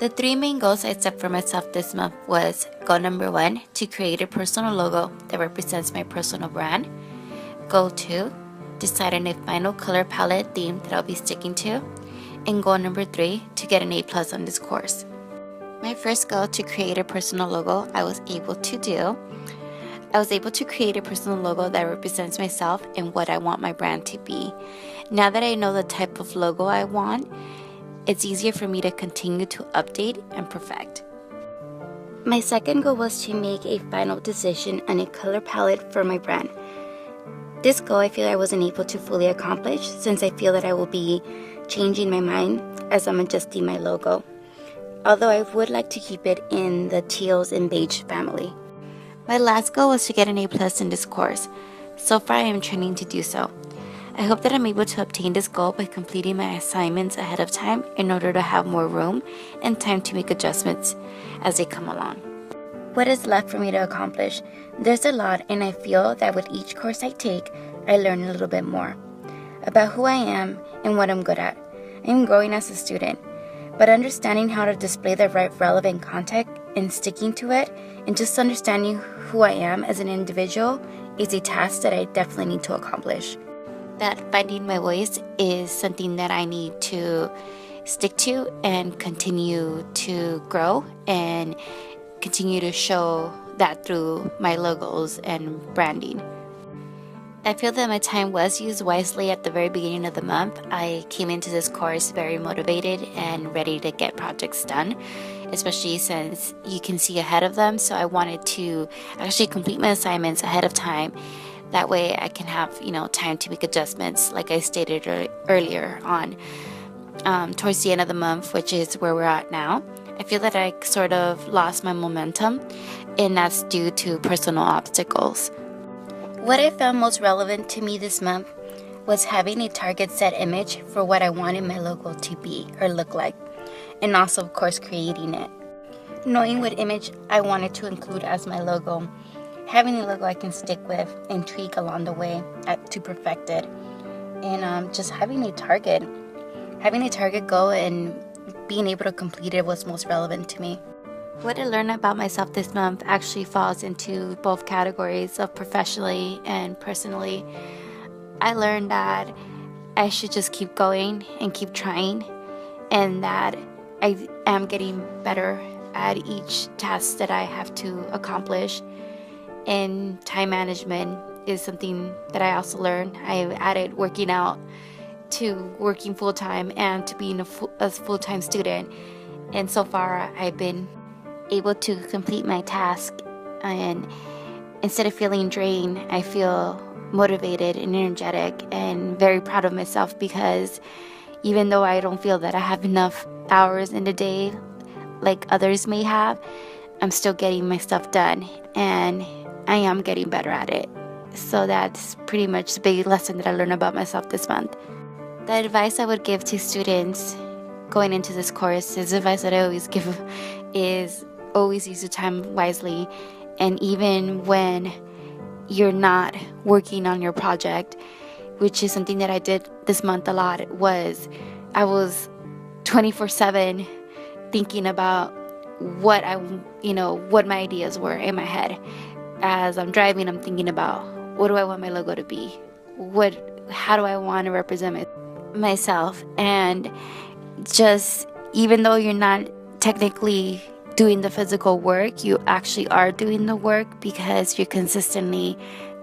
The three main goals I set for myself this month was goal number 1, to create a personal logo that represents my personal brand. Goal 2, decide on a final color palette theme that I'll be sticking to. And goal number 3, to get an A+ on this course. My first goal, to create a personal logo, I was able to do. I was able to create a personal logo that represents myself and what I want my brand to be. Now that I know the type of logo I want, it's easier for me to continue to update and perfect. My second goal was to make a final decision on a color palette for my brand. This goal I feel I wasn't able to fully accomplish since I feel that I will be changing my mind as I'm adjusting my logo. Although I would like to keep it in the teals and beige family. My last goal was to get an A+ in this course. So far I am training to do so. I hope that I'm able to obtain this goal by completing my assignments ahead of time in order to have more room and time to make adjustments as they come along. What is left for me to accomplish? There's a lot, and I feel that with each course I take, I learn a little bit more about who I am and what I'm good at. I'm growing as a student, but understanding how to display the right relevant content and sticking to it, and just understanding who I am as an individual is a task that I definitely need to accomplish. That finding my voice is something that I need to stick to and continue to grow and continue to show that through my logos and branding. I feel that my time was used wisely at the very beginning of the month. I came into this course very motivated and ready to get projects done, especially since you can see ahead of them. So I wanted to actually complete my assignments ahead of time. That way I can have, time to make adjustments, like I stated earlier on. Towards the end of the month, which is where we're at now, I feel that I sort of lost my momentum, and that's due to personal obstacles. What I found most relevant to me this month was having a target set image for what I wanted my logo to be or look like, and also, of course, creating it. Knowing what image I wanted to include as my logo, having a logo I can stick with and tweak along the way to perfect it, and just having a target goal and being able to complete it was most relevant to me. What I learned about myself this month actually falls into both categories of professionally and personally. I learned that I should just keep going and keep trying, and that I am getting better at each task that I have to accomplish. And time management is something that I also learned. I've added working out to working full-time and to being a full-time student. And so far, I've been able to complete my task. And instead of feeling drained, I feel motivated and energetic and very proud of myself, because even though I don't feel that I have enough hours in the day like others may have, I'm still getting my stuff done, and I am getting better at it. So that's pretty much the big lesson that I learned about myself this month. The advice I would give to students going into this course is advice that I always give, is always use your time wisely. And even when you're not working on your project, which is something that I did this month a lot, I was 24/7 thinking about what what my ideas were in my head. As I'm driving, I'm thinking about, what do I want my logo to be? How do I want to represent myself? And just, even though you're not technically doing the physical work, you actually are doing the work, because you're consistently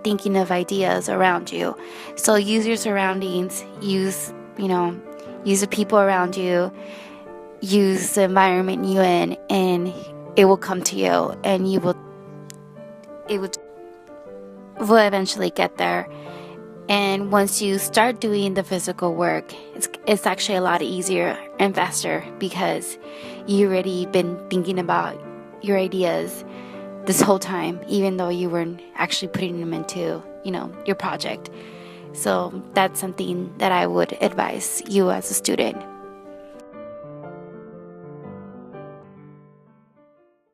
thinking of ideas around you. So use your surroundings, use the people around you, use the environment you're in, and it will come to you, and it will eventually get there. And once you start doing the physical work, it's actually a lot easier and faster, because you already been thinking about your ideas this whole time, even though you weren't actually putting them into your project. So that's something that I would advise you as a student.